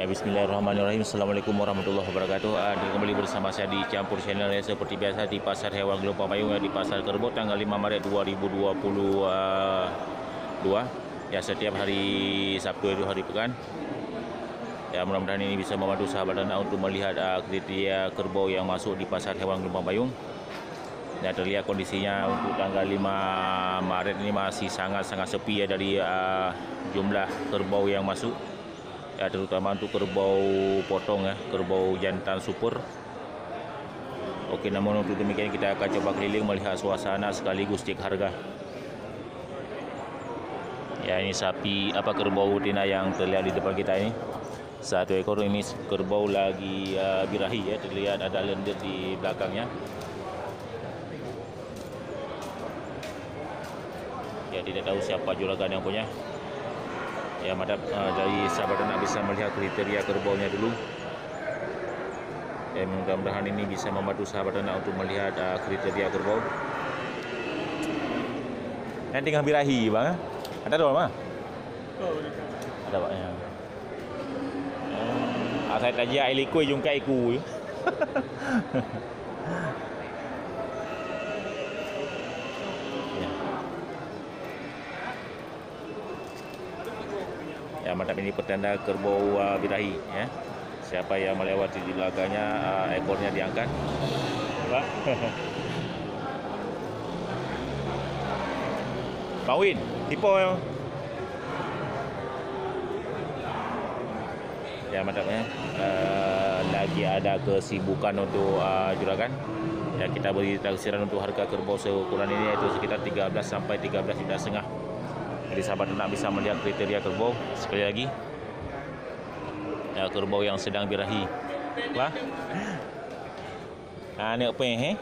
Bismillahirrahmanirrahim. Assalamualaikum warahmatullahi wabarakatuh. Kembali bersama saya di Campur Channel ya, seperti biasa di Pasar Hewan Gelompang Payung ya, di Pasar Kerbau tanggal 5 Maret 2022 ya, setiap hari Sabtu itu hari pekan. Ya, mudah-mudahan ini bisa membantu sahabat dan untuk melihat kriteria kerbau yang masuk di Pasar Hewan Gelompang Payung. Ya, terlihat kondisinya untuk tanggal 5 Maret ini masih sangat-sangat sepi ya dari jumlah kerbau yang masuk. Ya, terutama untuk kerbau potong ya, kerbau jantan super. Oke, namun untuk demikian kita akan coba keliling melihat suasana sekaligus cek harga. Ya, ini sapi kerbau betina yang terlihat di depan kita ini. Satu ekor ini kerbau lagi birahi ya, terlihat ada lendir di belakangnya. Ya, tidak tahu siapa juragan yang punya. Ya, dari sahabat nak bisa melihat kriteria kerbaunya dulu. Ya, mudah-mudahan ini bisa membantu sahabat nak untuk melihat kriteria kerbau. Yang tinggal birahi bang, ada dua mah? Ada pak ya. Saya tadi air likui jungkai iku. Ya, mantap, ini pertanda kerbau birahi ya. Siapa yang melewati di belakangnya ekornya diangkat. Pak. Bang Win, tipe ya. Ya, mantapnya. Lagi ada kesibukan untuk juragan. Ya, kita beri taksiran untuk harga kerbau seukuran ini yaitu sekitar 13 sampai 13,5. Jadi sahabat nak bisa melihat kriteria kerbau sekali lagi. Ya, kerbau yang sedang birahi. Wah. Ni apa he?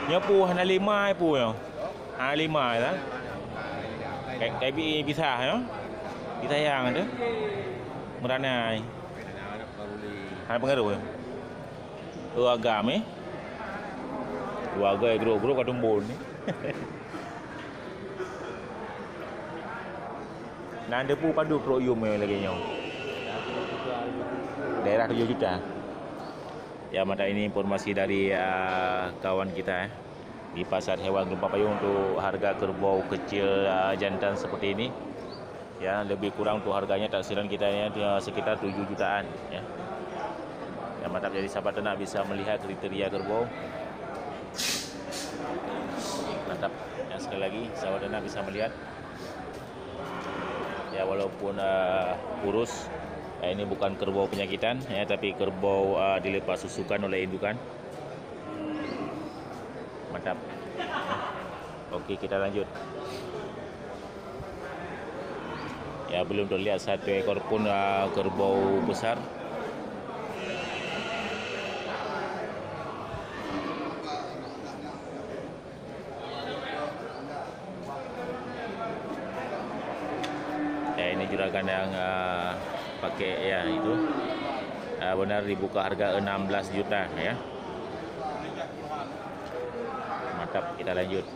Nyapu hana 5 pu yo. 5 lah. Kayak bisa ya. Bisa yang ada. Merana. Hana pengaruh. Agam Dua agak gro-gro kadumbon ni. Nanda pun padu kroyum lagi nyong. Daerah 7 juta. Ya, mata ini informasi dari kawan kita di Pasar Hewan Gelompang Payung untuk harga kerbau kecil jantan seperti ini. Ya, lebih kurang untuk harganya taksiran kita sekitar 7 jutaan ya. Ya, mantap, jadi sahabat ternak bisa melihat kriteria kerbau. Mantap. Ya, sekali lagi sahabat ternak bisa melihat. Ya, walaupun kurus, ini bukan kerbau penyakitan ya, tapi kerbau dilepas susukan oleh indukan. Mantap. Oke, kita lanjut. Ya, belum terlihat satu ekor pun kerbau besar. Ya, ini juragan yang pakai ya itu benar dibuka harga 16 juta ya. Mantap, kita lanjut.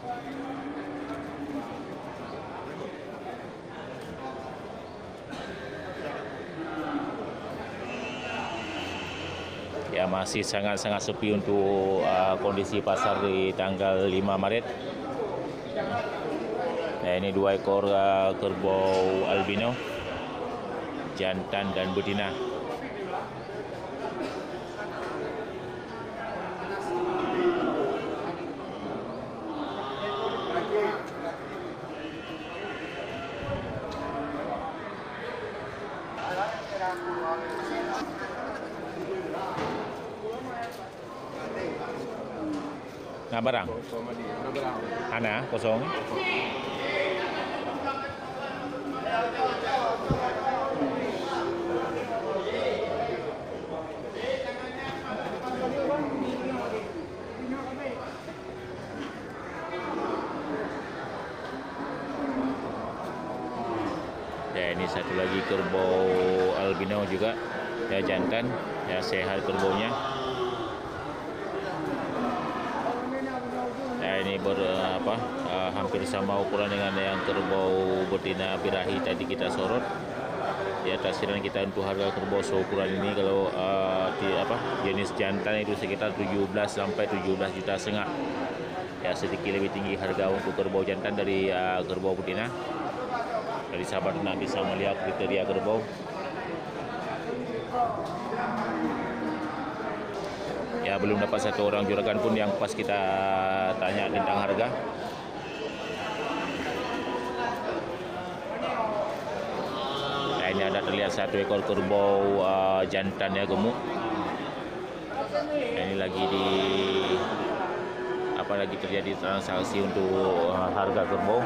Ya, masih sangat-sangat sepi untuk kondisi pasar di tanggal 5 Maret. Nah, ini 2 ekor kerbau albino jantan dan betina. Nah, barang ana kosong. Ya, ini satu lagi kerbau albino juga ya, jantan ya, sehat kerbaunya. Ya, ini hampir sama ukuran dengan yang kerbau betina birahi tadi kita sorot. Ya, taksiran kita untuk harga kerbau seukuran ini kalau jenis jantan itu sekitar 17 sampai 17,5 juta. Ya, sedikit lebih tinggi harga untuk kerbau jantan dari kerbau betina. Dari sahabat ternak bisa melihat kriteria kerbau. Ya, belum dapat satu orang juragan pun yang pas kita tanya tentang harga. Ini ada terlihat satu ekor kerbau jantan ya, gemuk. Ini lagi lagi terjadi transaksi untuk harga kerbau.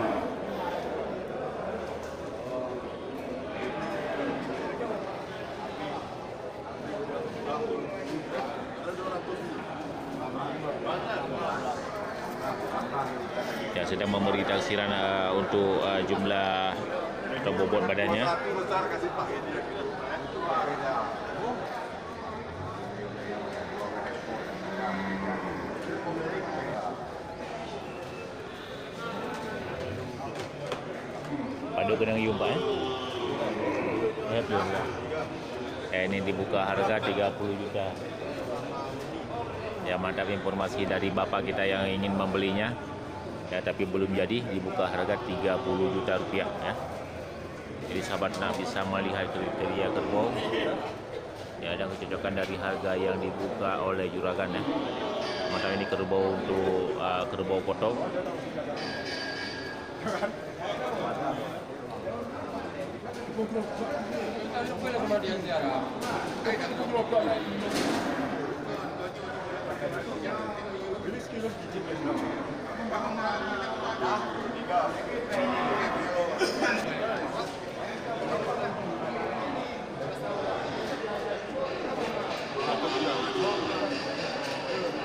Ya, sedang memberi taksiran untuk jumlah atau bobot badannya. Padu kena yum Pak ini dibuka harga 30 juta. Ya, mantap informasi dari bapak kita yang ingin membelinya. Ya, tapi belum jadi, dibuka harga 30 juta rupiah ya. Jadi sahabat nak bisa melihat kriteria kerbau. Ya, ada kecocokan dari harga yang dibuka oleh juragan ya. Maka ini kerbau untuk kerbau potong.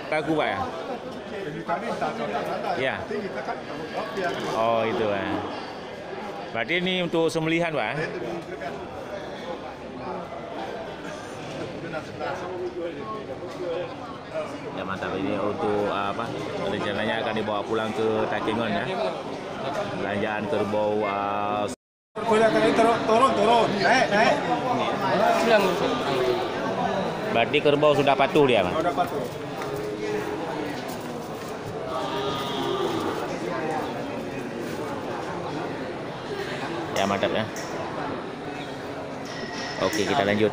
Lagu Pak ya? Ya. Oh, itu ya. Berarti ini untuk sembelihan Pak? Ya, mantap. Ini untuk rencananya akan dibawa pulang ke Takengon ya. Belanjaan kerbau turun. Naik. Berarti kerbau sudah patuh dia, Pak? Sudah patuh. Ya, mantap ya. Oke, kita lanjut.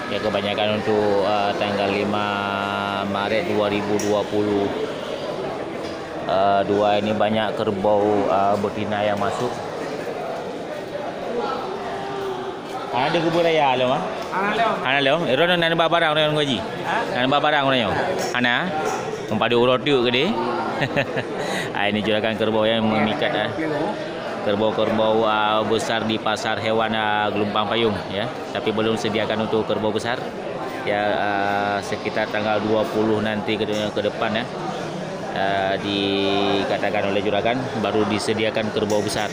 Ya, kebanyakan untuk tanggal 5 Maret 2022 ini banyak kerbau betina yang masuk. Ada kerbau raya lo mah? Ana lo, eron nan barang orang ngaji. Nan barang orang yo. Ana, padu urut tu gede. Ini juragan kerbau yang memikat kerbau-kerbau besar di pasar hewan Gelumpang Payung ya, tapi belum sediakan untuk kerbau besar ya. Sekitar tanggal 20 nanti ke depan ya, dikatakan oleh juragan baru disediakan kerbau besar.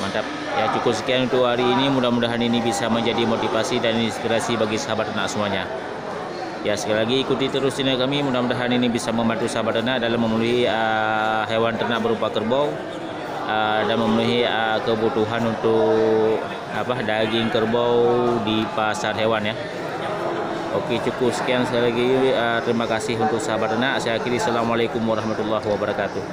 Mantap ya. Cukup sekian untuk hari ini, mudah-mudahan ini bisa menjadi motivasi dan inspirasi bagi sahabat ternak semuanya ya. Sekali lagi ikuti terus channel kami, mudah-mudahan ini bisa membantu sahabat ternak dalam memenuhi hewan ternak berupa kerbau dan memenuhi kebutuhan untuk daging kerbau di pasar hewan ya. Oke, cukup sekian sekali lagi. Terima kasih untuk sahabat ternak. Saya akhiri. Assalamualaikum warahmatullahi wabarakatuh.